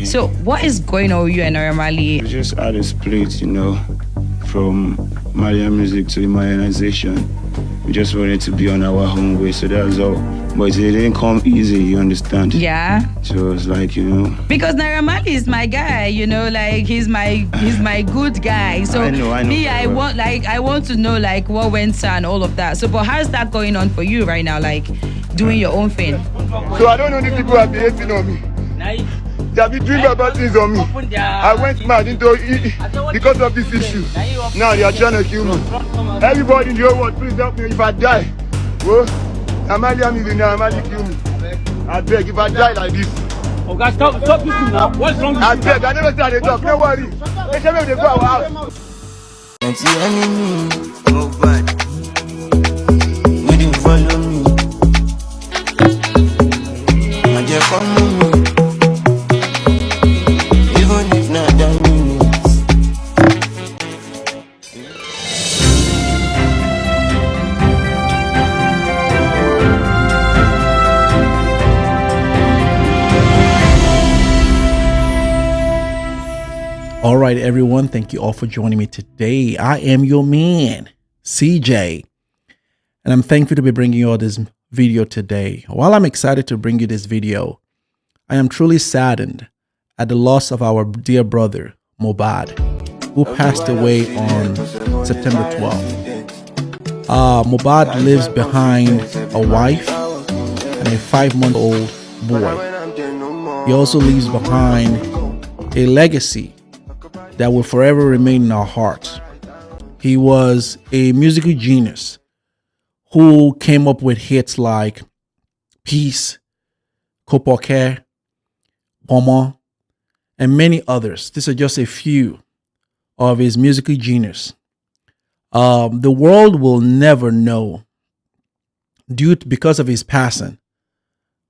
So what is going on with you and Marley? We just had a split, from Malian music to Imanianization. We just wanted to be on our own way, so that's all. But it didn't come easy, you understand? Yeah. So it's like, Because Naira Marley is my guy, like he's my good guy. So I know. Me, I want to know like what went on and all of that. So but how's that going on for you right now? Like doing your own thing. So I don't know these people have been hating on me. They have been doing bad things on me. I went mad into it because of this issue. Now they are trying to kill me. Everybody in the whole world, please help me if I die. Whoa, Amalia millionaire, Amalia kill me. I beg, if I die like this. Oh God, stop this now. What's wrong with you? I beg, I never started talk, don't worry. They tell me they go our house. And see enemy, Mohbad, wouldn't follow me. I just come me. Even if not that minutes. All right, everyone. Thank you all for joining me today. I am your man, CJ, and I'm thankful to be bringing you all this video today. While I'm excited to bring you this video, I am truly saddened at the loss of our dear brother, Mohbad, who passed away on September 12th. Mohbad lives behind a wife and a 5-month-old boy. He also leaves behind a legacy that will forever remain in our hearts. He was a musical genius who came up with hits like Peace, Kopoke, Pomo, and many others. These are just a few of his musical genius. The world will never know, because of his passing,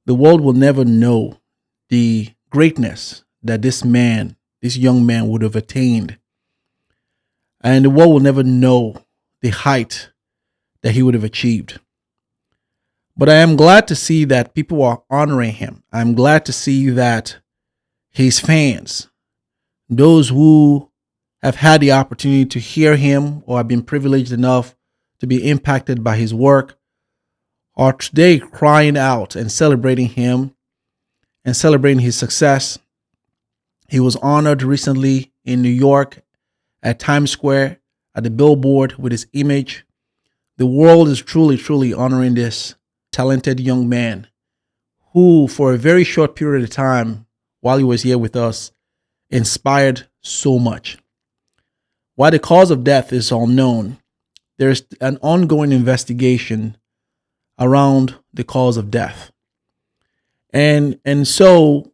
the world will never know the greatness that this young man would have attained. And the world will never know the height that he would have achieved. But I am glad to see that people are honoring him. I'm glad to see that his fans, those who have had the opportunity to hear him or have been privileged enough to be impacted by his work, are today crying out and celebrating him and celebrating his success. He was honored recently in New York at Times Square at the billboard with his image. The world is truly, truly honoring this talented young man who, for a very short period of time while he was here with us, inspired so much. While the cause of death is unknown, there's an ongoing investigation around the cause of death. And so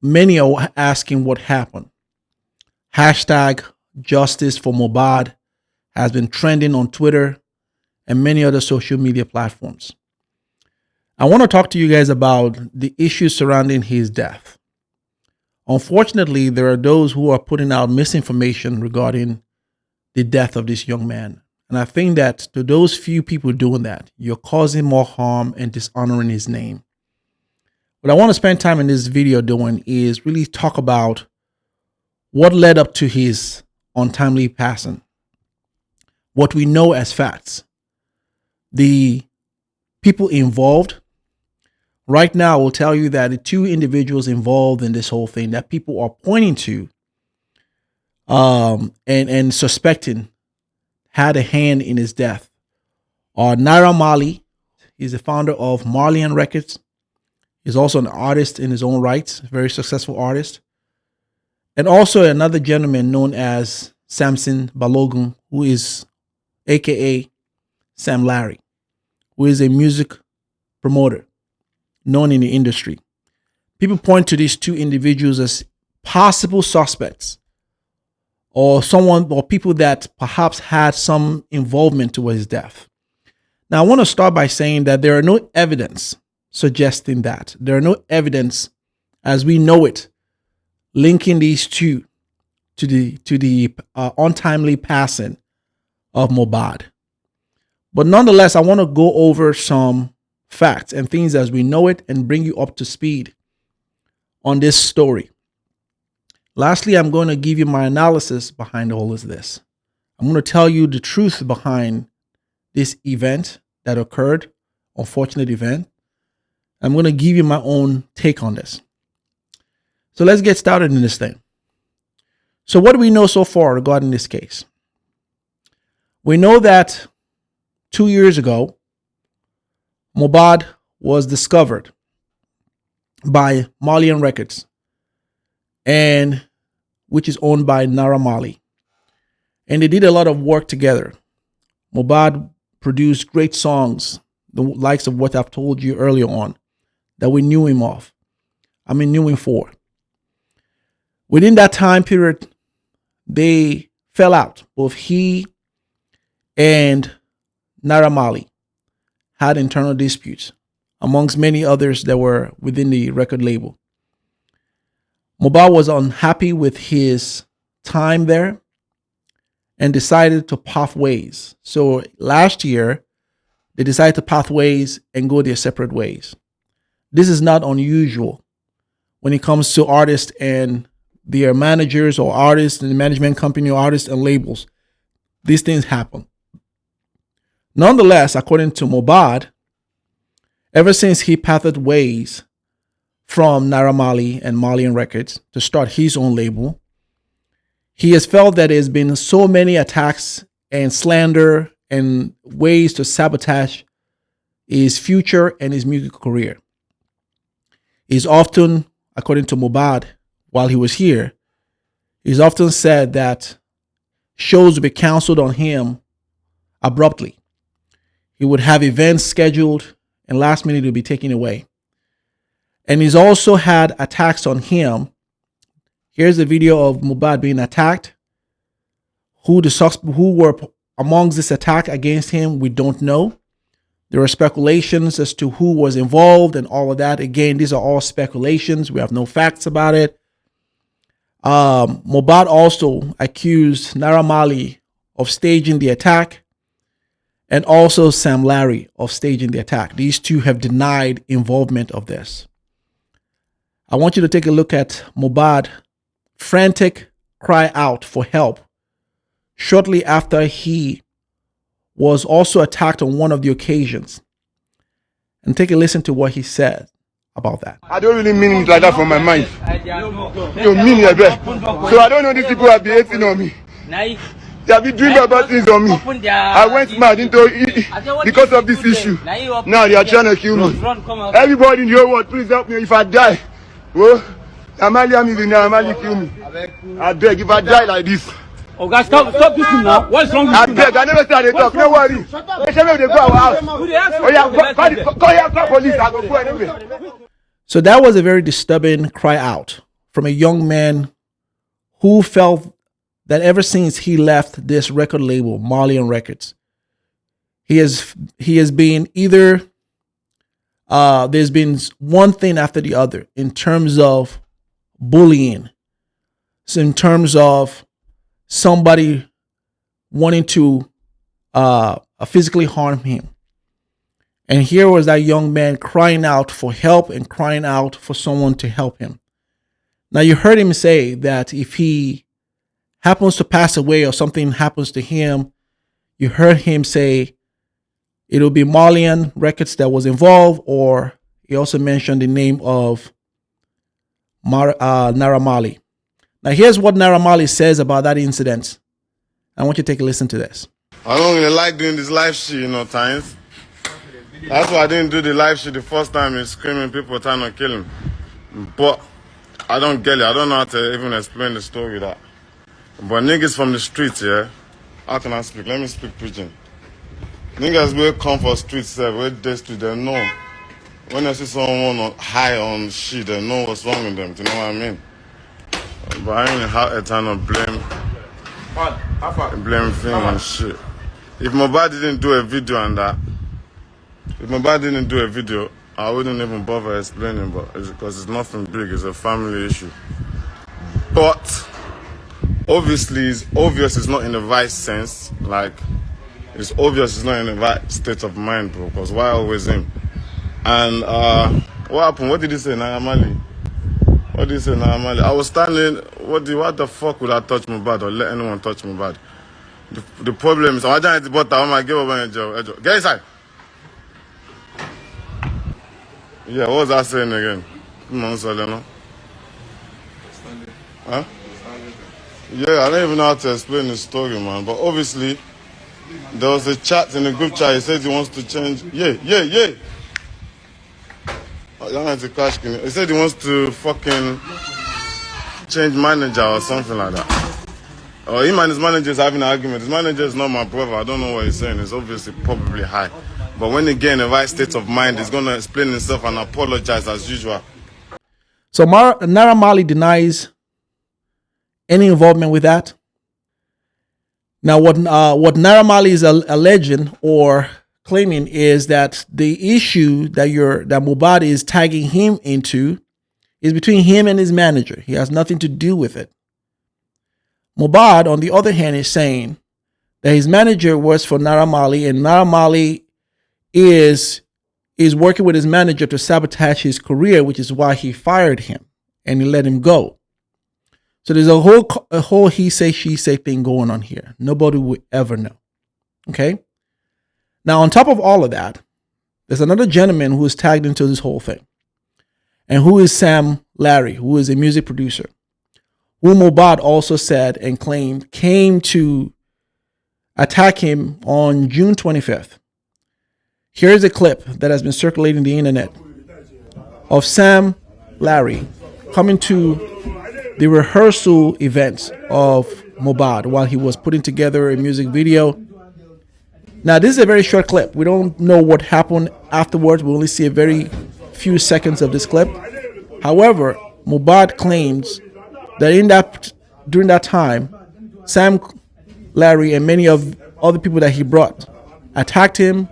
many are asking what happened. Hashtag justice for Mohbad has been trending on Twitter and many other social media platforms. I want to talk to you guys about the issues surrounding his death. Unfortunately, there are those who are putting out misinformation regarding the death of this young man. And I think that to those few people doing that, you're causing more harm and dishonoring his name. What I want to spend time in this video doing is really talk about what led up to his untimely passing, what we know as facts, the people involved. Right now, I will tell you that the two individuals involved in this whole thing that people are pointing to and suspecting had a hand in his death are Naira Marley. He's the founder of Marley Records. He's also an artist in his own right, a very successful artist. And also another gentleman known as Samson Balogun, who is AKA Sam Larry, who is a music promoter known in the industry. People point to these two individuals as possible suspects or people that perhaps had some involvement towards his death. Now, I want to start by saying that there are no evidence suggesting that. There are no evidence as we know it linking these two to the untimely passing of Mohbad. But nonetheless, I want to go over some facts and things as we know it and bring you up to speed on this story. Lastly, I'm going to give you my analysis behind all of this. I'm going to tell you the truth behind this event that occurred, unfortunate event. I'm going to give you my own take on this. So let's get started in this thing. So what do we know so far regarding this case? We know that 2 years ago, Mohbad was discovered by Marley Records, and which is owned by Naira Marley. And they did a lot of work together. Mohbad produced great songs, the likes of what I've told you earlier on, that we knew him of. Knew him for. Within that time period, they fell out. Both he and Naira Marley had internal disputes, amongst many others that were within the record label. Mohbad was unhappy with his time there and decided to part ways. So last year, they decided to part ways and go their separate ways. This is not unusual when it comes to artists and their managers, or artists and the management company, or artists and labels. These things happen. Nonetheless, according to Mohbad, ever since he parted ways from Naira Marley and Marley Records to start his own label, he has felt that there's been so many attacks and slander and ways to sabotage his future and his music career. He's often, according to Mohbad, while he was here, he's often said that shows would be canceled on him abruptly. He would have events scheduled and last minute would be taken away. And he's also had attacks on him. Here's a video of Mohbad being attacked. Who were amongst this attack against him, we don't know. There are speculations as to who was involved and all of that. Again, these are all speculations. We have no facts about it. Mohbad also accused Naira Marley of staging the attack, and also Sam Larry of staging the attack. These two have denied involvement of this. I want you to take a look at Mohbad frantic cry out for help shortly after he was also attacked on one of the occasions. And take a listen to what he said about that. I don't really mean it like that from my mind. You mean it, bro. So I don't know these people have been hating on me. They have been doing bad things on me. I went mad because of this issue. Now they are trying to kill me. Everybody in the whole world, please help me. If I die, well, Marley kill me. I beg, if I die like this. Oh, guys, stop this now. What's wrong with you? I beg, I never started talk. No worry. They tell me they go our house. Oh yeah, call police. I go anywhere. So that was a very disturbing cry out from a young man who felt that ever since he left this record label, Marley Records, he has been either there's been one thing after the other in terms of bullying, so in terms of somebody wanting to physically harm him. And here was that young man crying out for help and crying out for someone to help him. Now, you heard him say that if he happens to pass away or something happens to him, you heard him say it'll be Marley Records that was involved, or he also mentioned the name of Naira Marley. Now, here's what Naira Marley says about that incident. I want you to take a listen to this. I don't really like doing this live shit, times. That's why I didn't do the live shit the first time. He's screaming, people trying to kill him. But I don't get it. I don't know how to even explain the story that. But niggas from the streets, yeah. How can I speak? Let me speak pidgin. Niggas will come for streets, where they street, they know. When I see someone high on shit, they know what's wrong with them. Do you know what I mean? But I ain't have a time of blame thing and shit. If Mohbad didn't do a video on that, I wouldn't even bother explaining, but because it's nothing big, it's a family issue. But obviously, it's obvious it's not in the right sense. Like, it's obvious it's not in the right state of mind, bro. Because why always him? And what happened? What did he say, Naira Marley? What What do you say now, Marley? I was standing. What the fuck would I touch Mohbad or let anyone touch Mohbad? The problem is, I'm trying to butt out. I give up on job. Get inside. Yeah, what was I saying again? Come on, Soleno. Huh? Yeah, I don't even know how to explain the story, man. But obviously, there was a chat in the group chat. He said he wants to change. Yeah. I don't have to crash. He said he wants to fucking change manager or something like that. Or him and his manager is having an argument. His manager is not my brother. I don't know what he's saying. It's obviously probably high. But when he gets in the right state of mind, he's going to explain himself and apologize as usual. So Naira Marley denies any involvement with that. Now, what Naira Marley is alleging or claiming is that the issue that Mohbad is tagging him into is between him and his manager. He has nothing to do with it. Mohbad, on the other hand, is saying that his manager works for Naira Marley, and Naira Marley is working with his manager to sabotage his career, which is why he fired him and he let him go. So there's a whole he say, she say thing going on here. Nobody will ever know. Okay. Now, on top of all of that, there's another gentleman who is tagged into this whole thing, and who is Sam Larry, who is a music producer, who Mohbad also said and claimed came to attack him on June 25th. Here's a clip that has been circulating the internet of Sam Larry coming to the rehearsal events of Mohbad while he was putting together a music video. Now, this is a very short clip. We don't know what happened afterwards. We only see a very few seconds of this clip. However, Mohbad claims that during that time, Sam Larry and many of other people that he brought attacked him,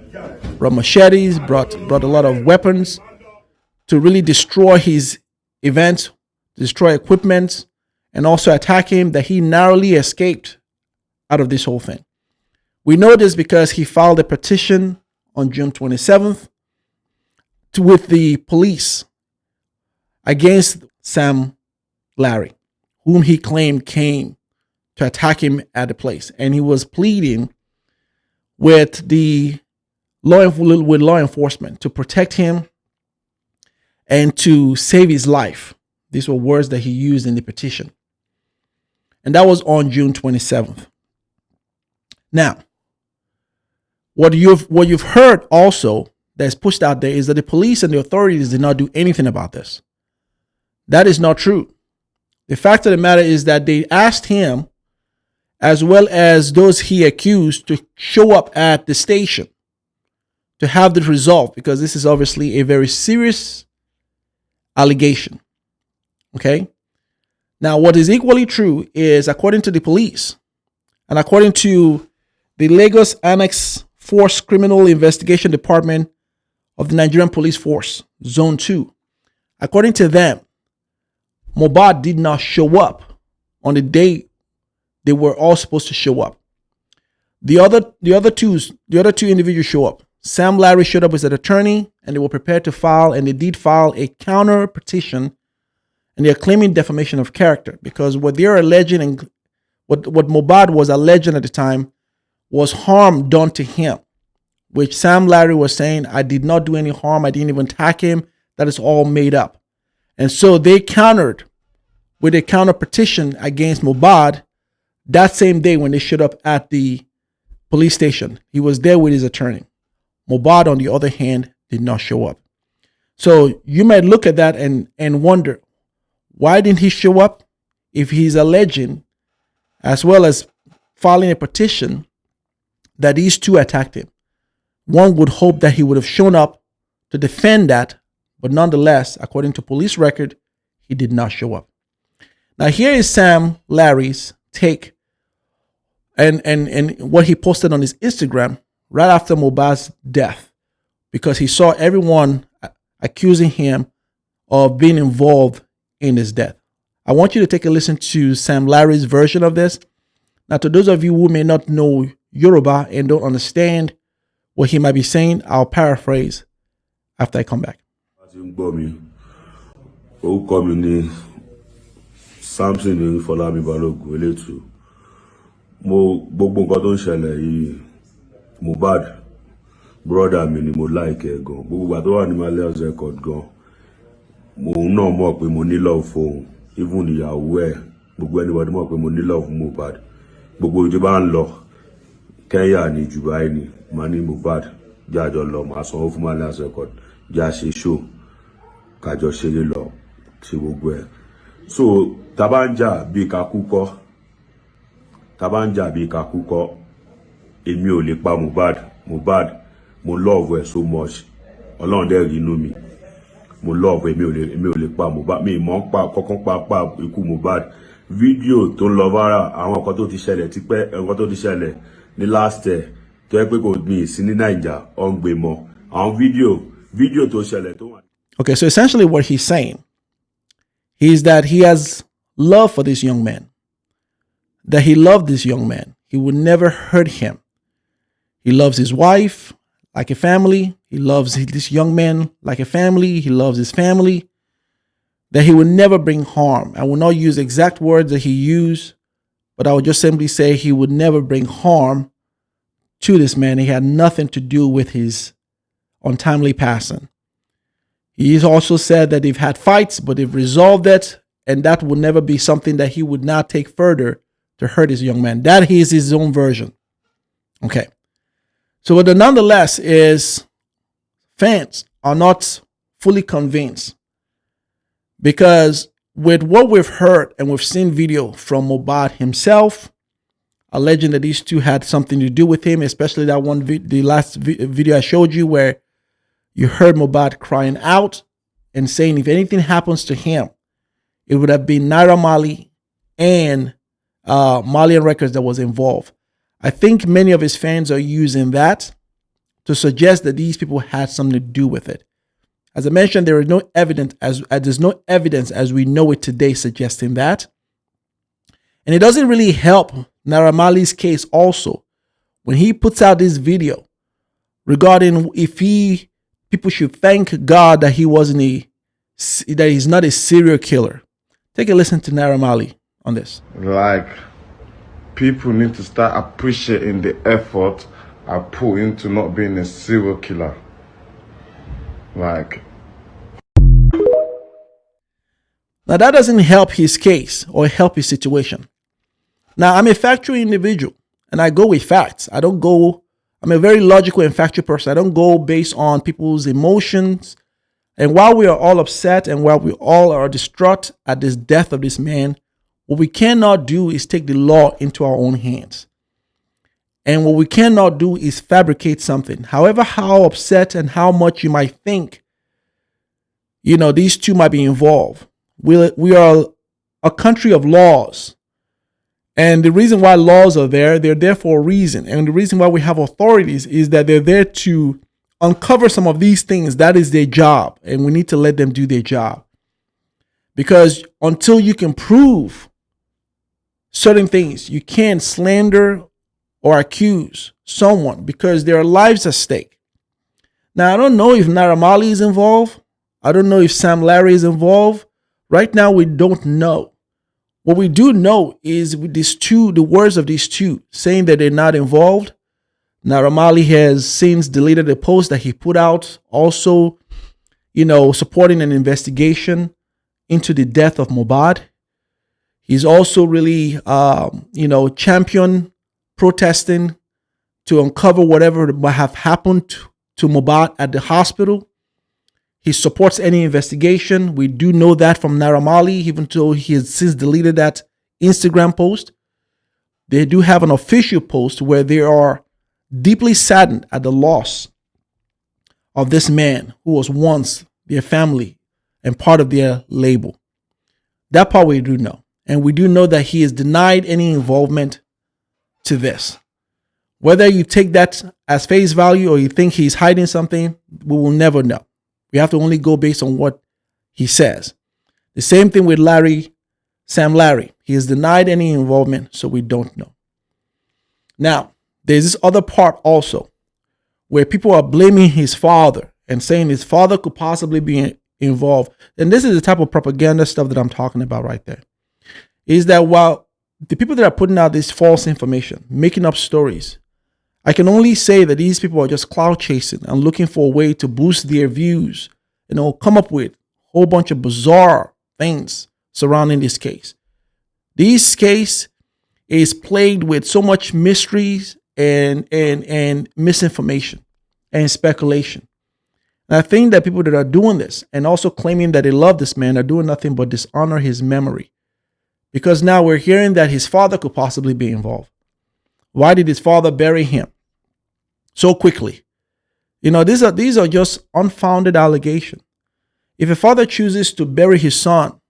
brought machetes, brought a lot of weapons to really destroy his events, destroy equipment, and also attack him, that he narrowly escaped out of this whole thing. We know this because he filed a petition on June 27th with the police against Sam Larry, whom he claimed came to attack him at the place. And he was pleading with the law enforcement to protect him and to save his life. These were words that he used in the petition. And that was on June 27th. Now, what you've heard also that's pushed out there is that the police and the authorities did not do anything about this. That is not true. The fact of the matter is that they asked him, as well as those he accused, to show up at the station to have this resolved, because this is obviously a very serious allegation. Okay? Now, what is equally true is, according to the police and according to the Lagos Annex Force Criminal Investigation Department of the Nigerian Police Force, Zone 2, according to them, Mohbad did not show up on the day they were all supposed to show up. The other two individuals show up. Sam Larry showed up as an attorney, and they were prepared to file, and they did file a counter petition, and they're claiming defamation of character, because what they're alleging and what Mohbad was alleging at the time was harm done to him, which Sam Larry was saying, I did not do any harm, I didn't even attack him, that is all made up. And so they countered with a counter petition against Mohbad that same day when they showed up at the police station. He was there with his attorney. Mohbad, on the other hand, did not show up. So you might look at that and wonder, why didn't he show up if he's alleging, as well as filing a petition, that these two attacked him? One would hope that he would have shown up to defend that, but nonetheless, according to police record, he did not show up. Now, here is Sam Larry's take and what he posted on his Instagram right after Mohbad's death, because he saw everyone accusing him of being involved in his death. I want you to take a listen to Sam Larry's version of this. Now, to those of you who may not know Yoruba and don't understand what he might be saying, I'll paraphrase after I come back. Samson ní Fọlámi Balógun elétù. Mo gbogbo nǹkan tó ń ṣẹlẹ̀ yìí Mohbad brother mi ni mo like ẹ̀ gan. Gbogbo ìgbà tó wà ní Marley's record gan. Mo náà mọ̀ pé mo ní love fún even ìyàwó ẹ̀. Gbogbo anybody mọ̀ pé mo ní love fún Mohbad. Gbogbo ìjọ bá ń lọ Kenya ní Dubai ní màá ní Mohbad jẹ́ àjọ lọ màá sanwó fún Marley's record jẹ́ àṣẹ show kájọ ṣeré lọ ṣe gbogbo ẹ̀. So tabanja bí kakúkọ èmi ò lè pa Mohbad mo love ẹ so much Ọlọ́run dẹ̀ rí inú mi mo love èmi ò lè pa Mohbad mi mọ̀ pa kankan pa ikú Mohbad fídíò tó ń lọ viral àwọn nǹkan tó ti ṣẹlẹ̀ tipẹ́ nǹkan tó ti ṣẹlẹ̀ ní last year tó yẹ pé kò ní sí ní Naija ó ń gbé mọ́ àwọn fídíò tó ṣẹlẹ̀ tó wà. Okay, so essentially what he's saying is that he has love for this young man, that he loved this young man. He would never hurt him. He loves his wife like a family. He loves this young man like a family. He loves his family. That he would never bring harm. I will not use exact words that he used, but I would just simply say he would never bring harm to this man. He had nothing to do with his untimely passing. He also said that they've had fights, but they've resolved it, and that would never be something that he would not take further to hurt his young man. That is his own version. Okay. So, but nonetheless is fans are not fully convinced, because with what we've heard and we've seen video from Mohbad himself, alleging that these two had something to do with him, especially that one, the last video I showed you where you heard Mohbad crying out and saying if anything happens to him, it would have been Naira Marley and Malian Records that was involved. I think many of his fans are using that to suggest that these people had something to do with it. As I mentioned, there is no evidence there's no evidence as we know it today suggesting that. And it doesn't really help Naira Marley's case also when he puts out this video regarding if people should thank God that that he's not a serial killer. Take a listen to Naira Marley on this. Like, people need to start appreciating the effort I put into not being a serial killer. Like, now that doesn't help his case or help his situation. Now, I'm a factual individual and I go with facts. I'm a very logical and factual person. I don't go based on people's emotions. And while we are all upset and while we all are distraught at this death of this man, what we cannot do is take the law into our own hands. And what we cannot do is fabricate something. However, how upset and how much you might think, these two might be involved. We are a country of laws. And the reason why laws are there, they're there for a reason. And the reason why we have authorities is that they're there to uncover some of these things. That is their job. And we need to let them do their job. Because until you can prove certain things, you can't slander or accuse someone because there are lives at stake. Now, I don't know if Naira Marley is involved. I don't know if Sam Larry is involved. Right now, we don't know. What we do know is with the words of these two saying that they're not involved. Naira Marley has since deleted a post that he put out also, supporting an investigation into the death of Mohbad. He's also really, champion protesting to uncover whatever might have happened to Mohbad at the hospital. He supports any investigation. We do know that from Naira Marley, even though he has since deleted that Instagram post. They do have an official post where they are deeply saddened at the loss of this man who was once their family and part of their label. That part we do know. And we do know that he has denied any involvement to this. Whether you take that as face value or you think he's hiding something, we will never know. We have to only go based on what he says. The same thing with Sam Larry. He has denied any involvement, so we don't know. Now, there's this other part also where people are blaming his father and saying his father could possibly be involved. And this is the type of propaganda stuff that I'm talking about right there. is that while the people that are putting out this false information, making up stories, I can only say that these people are just cloud chasing and looking for a way to boost their views, come up with a whole bunch of bizarre things surrounding this case. This case is plagued with so much mysteries and misinformation and speculation. And I think that people that are doing this and also claiming that they love this man are doing nothing but dishonor his memory. Because now we're hearing that his father could possibly be involved. Why did his father bury him so quickly? These are just unfounded allegations. If a father chooses to bury his son,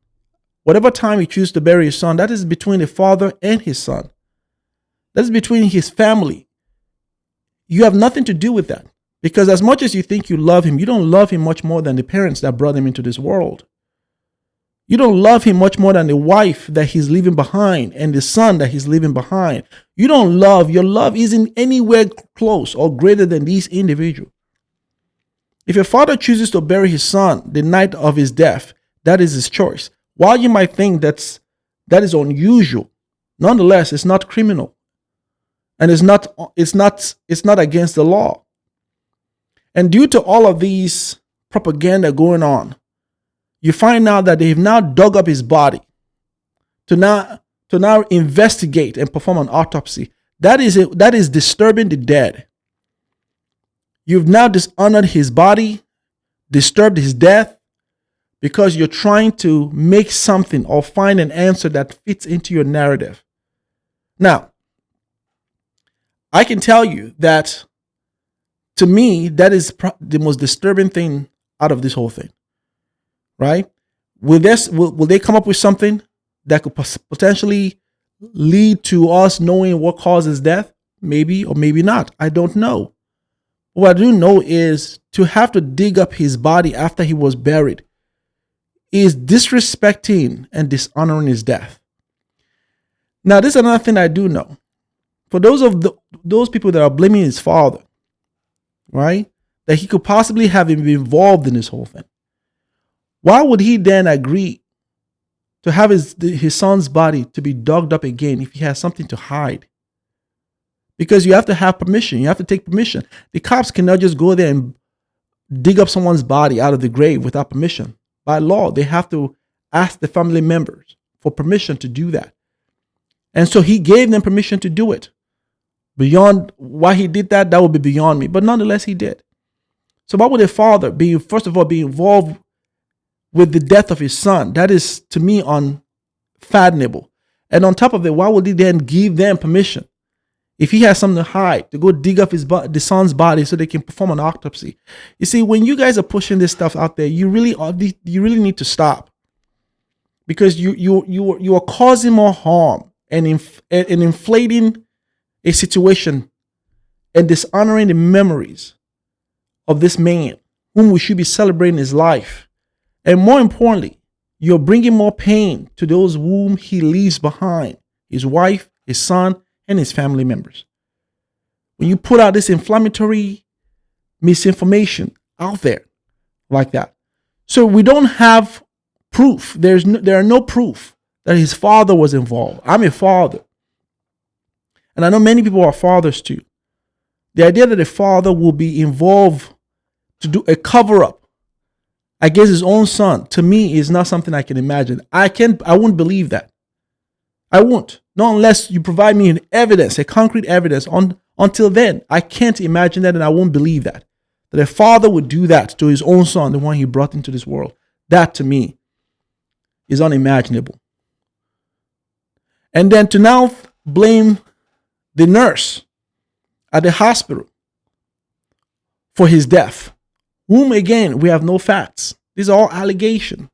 whatever time he chooses to bury his son, that is between the father and his son. That is between his family. You have nothing to do with that. Because as much as you think you love him, you don't love him much more than the parents that brought him into this world. You don't love him much more than the wife that he's leaving behind and the son that he's leaving behind. Your love isn't anywhere close or greater than these individuals. If a father chooses to bury his son the night of his death, that is his choice. While you might think that is unusual, nonetheless, it's not criminal. And it's not against the law. And due to all of these propaganda going on, you find out that they've now dug up his body to now investigate and perform an autopsy. That is disturbing the dead. You've now dishonored his body, disturbed his death, because you're trying to make something or find an answer that fits into your narrative. Now, I can tell you that, to me, that is the most disturbing thing out of this whole thing. Right? Will they come up with something that could potentially lead to us knowing what causes death? Maybe or maybe not. I don't know. What I do know is to have to dig up his body after he was buried is disrespecting and dishonoring his death. Now, this is another thing I do know. For those people that are blaming his father, right, that he could possibly have been involved in this whole thing, why would he then agree to have his son's body to be dug up again if he has something to hide? Because you have to have permission. You have to take permission. The cops cannot just go there and dig up someone's body out of the grave without permission. By law, they have to ask the family members for permission to do that. And so he gave them permission to do it. Beyond why he did that, that would be beyond me. But nonetheless, he did. So why would a father first of all, be involved with the death of his son? That is, to me, unfathomable. And on top of it, why would he then give them permission, if he has something to hide, to go dig up the son's body so they can perform an autopsy? You see, when you guys are pushing this stuff out there, you really need to stop, because you are causing more harm and inflating a situation and dishonoring the memories of this man whom we should be celebrating his life. And more importantly, you're bringing more pain to those whom he leaves behind, his wife, his son, and his family members. When you put out this inflammatory misinformation out there like that. So we don't have proof. There are no proof that his father was involved. I'm a father. And I know many people are fathers too. The idea that a father will be involved to do a cover-up against his own son, to me, is not something I can imagine. I wouldn't believe that. I won't. Not unless you provide me an evidence, a concrete evidence. Until then, I can't imagine that, and I won't believe that. That a father would do that to his own son, the one he brought into this world. That, to me, is unimaginable. And then to now blame the nurse at the hospital for his death, whom, again, we have no facts. These are all allegations.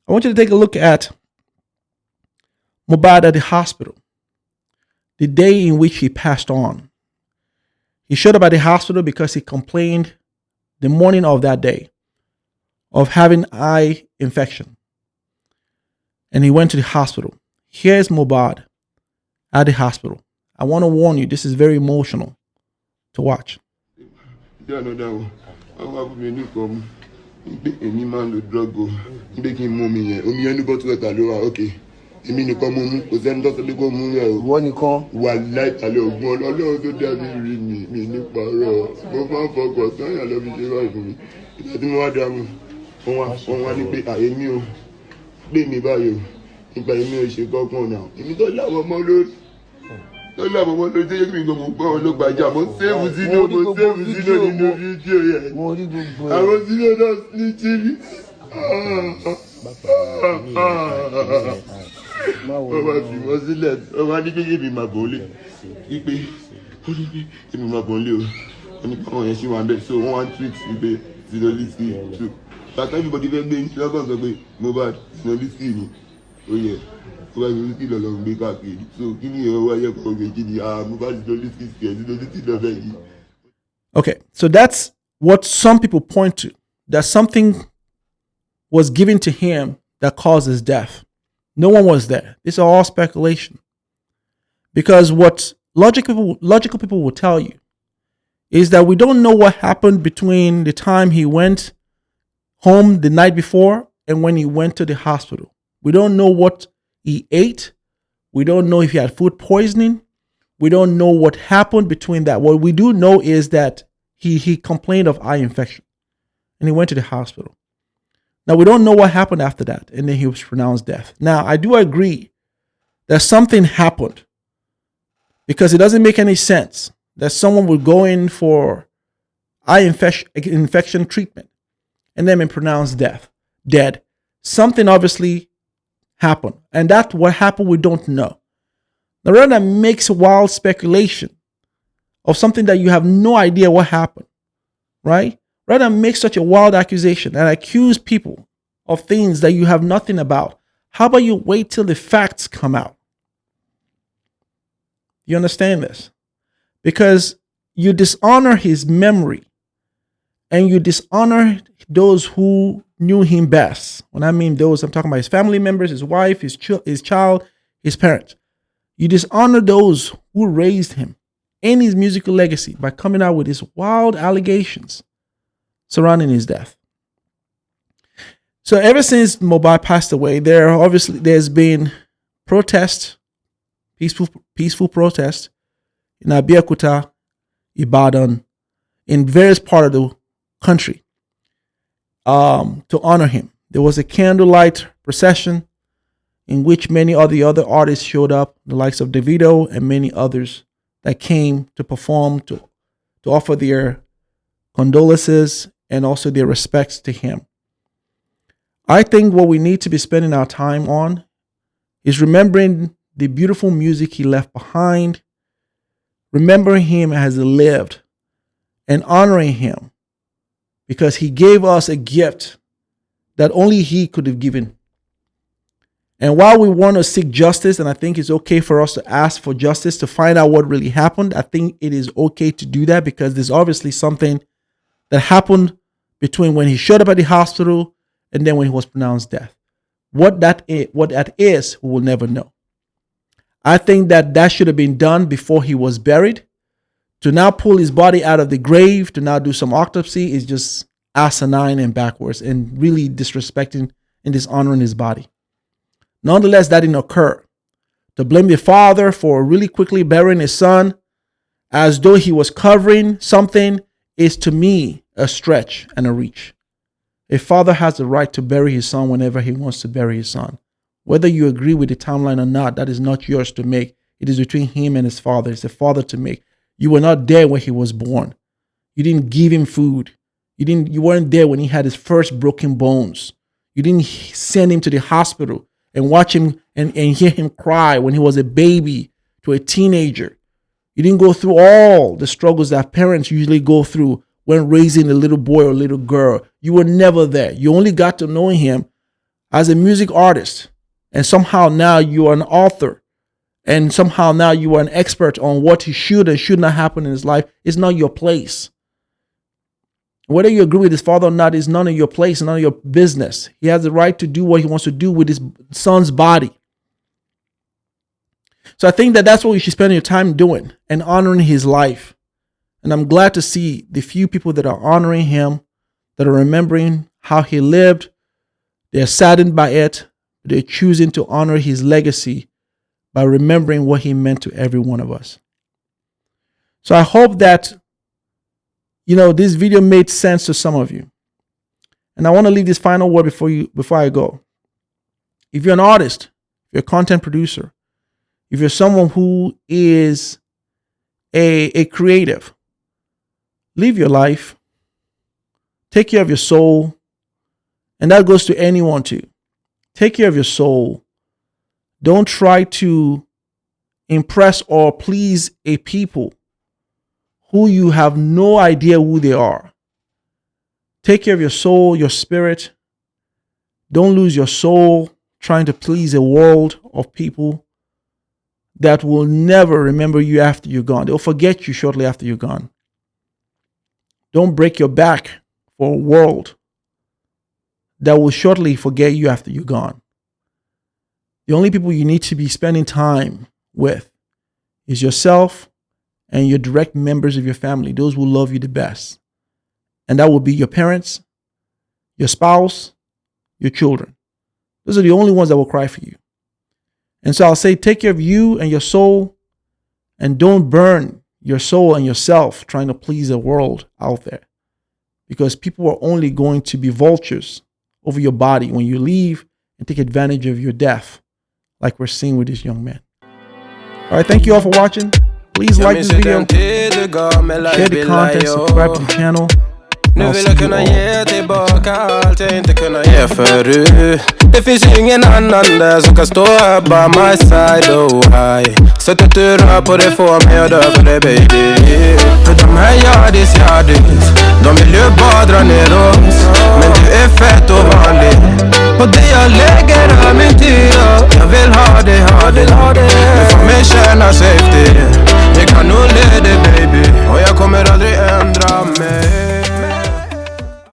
I want you to take a look at Mohbad at the hospital, the day in which he passed on. He showed up at the hospital because he complained the morning of that day of having eye infection. And he went to the hospital. Here's Mohbad at the hospital. I want to warn you, this is very emotional to watch. Okay. èmi nìkan mo mú kò sẹ́ni tó sọ pé kó mú rẹ̀ o. Wọ́n nìkan. Wà láìpàlẹ̀ ògùn ọlọ́run tó dá mi rí mi nípa ọ̀rọ̀ mo máa ń fọkàn sọ́yà lọ́ fi ṣe báyìí fún mi. Ìgbà tí mo wá dá mu wọ́n wá ní pé àyèmí o pé mi báyìí o nípa èmi ò ṣe gọ́gbọ̀n náà èmi tó láwọn ọmọ lórí tó yẹ kí mi gbọ́ mo gbọ́ wọn ló gbàjà mo sẹ́ẹ̀fù sínú nínú fídíò yẹn àwọn sínú náà ní jírí. Wọ́n máa fi wọ́n sílẹ̀ wọ́n máa ní kékeré mi máa bọ̀ lé wípé ó ní pé èmi máa bọ̀ lé o wọ́n ní pé àwọn yẹn ṣì wà bẹ́ẹ̀ so wọ́n wá tweet wípé sinolisi too bàtà everybody fẹ́ gbé ní lọ́kàn sọ pé Mohbad sinolisi ni ó yẹ tó bá sinolisi lọ́lọ́ gbé káàkiri so kí ni ìyẹn wáyé kọ́ méjì ni Mohbad sinolisi sí ẹ̀ sinolisi lọ́fẹ́ yìí. Okay, so that's what some people point to, that something was given to him that caused his death. No one was there. These are all speculation. Because what logical people will tell you is that we don't know what happened between the time he went home the night before and when he went to the hospital. We don't know what he ate. We don't know if he had food poisoning. We don't know what happened between that. What we do know is that he complained of eye infection and he went to the hospital. Now, we don't know what happened after that, and then he was pronounced dead. Now, I do agree that something happened because it doesn't make any sense that someone would go in for eye infection treatment and then be pronounced dead. Something obviously happened, and that's what happened we don't know. Now, rather than makes wild speculation of something that you have no idea what happened, right? Rather than make such a wild accusation and accuse people of things that you have nothing about, how about you wait till the facts come out? You understand this? Because you dishonor his memory and you dishonor those who knew him best. When I mean those, I'm talking about his family members, his wife, his child, his parents. You dishonor those who raised him and his musical legacy by coming out with these wild allegations surrounding his death. So ever since Mohbad passed away, there's been protests, peaceful protests in Abeokuta, Ibadan, in various parts of the country to honor him. There was a candlelight procession in which many of the other artists showed up, the likes of Davido and many others that came to perform, to offer their condolences and also their respects to him. I think what we need to be spending our time on is remembering the beautiful music he left behind, remembering him as he lived, and honoring him because he gave us a gift that only he could have given. And while we want to seek justice, and I think it's okay for us to ask for justice to find out what really happened, I think it is okay to do that because there's obviously something that happened between when he showed up at the hospital and then when he was pronounced dead. What that is, we will never know. I think that should have been done before he was buried. To now pull his body out of the grave, to now do some autopsy is just asinine and backwards and really disrespecting and dishonoring his body. Nonetheless, that didn't occur. To blame the father for really quickly burying his son as though he was covering something is to me a stretch and a reach. A father has the right to bury his son whenever he wants to bury his son. Whether you agree with the timeline or not, that is not yours to make. It is between him and his father. It's the father to make. You were not there when he was born. You didn't give him food. You weren't there when he had his first broken bones. You didn't send him to the hospital and watch him and hear him cry when he was a baby to a teenager. You didn't go through all the struggles that parents usually go through when raising a little boy or little girl. You were never there. You only got to know him as a music artist. And somehow now you are an author. And somehow now you are an expert on what he should and should not happen in his life. It's not your place. Whether you agree with his father or not is none of your place, none of your business. He has the right to do what he wants to do with his son's body. So I think that's what you should spend your time doing and honoring his life. And I'm glad to see the few people that are honoring him, that are remembering how he lived. They're saddened by it, They're choosing to honor his legacy by remembering what he meant to every one of us. So I hope that, this video made sense to some of you. And I want to leave this final word before I go. If you're an artist, if you're a content producer, if you're someone who is a creative, live your life, take care of your soul, and that goes to anyone too. Take care of your soul. Don't try to impress or please a people who you have no idea who they are. Take care of your soul, your spirit. Don't lose your soul trying to please a world of people that will never remember you after you're gone. They'll forget you shortly after you're gone. Don't break your back for a world that will shortly forget you after you're gone. The only people you need to be spending time with is yourself and your direct members of your family, those who love you the best. And that will be your parents, your spouse, your children. Those are the only ones that will cry for you. And so I'll say, take care of you and your soul, and don't burn your soul and yourself trying to please the world out there, because people are only going to be vultures over your body when you leave and take advantage of your death, like we're seeing with this young man. All right, thank you all for watching. Please like this video, share the content, subscribe to the channel. Nu vill jag kunna ge tillbaka allt jag inte kunna ge förut. Det finns ingen annan där som kan stå här by my side, oh hi. Sättet du rör på det får mig att dö för det, baby. För de här yardis, de vill ju bara dra ner oss. Men du är fett och vanlig, och det jag lägger är min tid. Jag vill ha det, nu får mig känna sig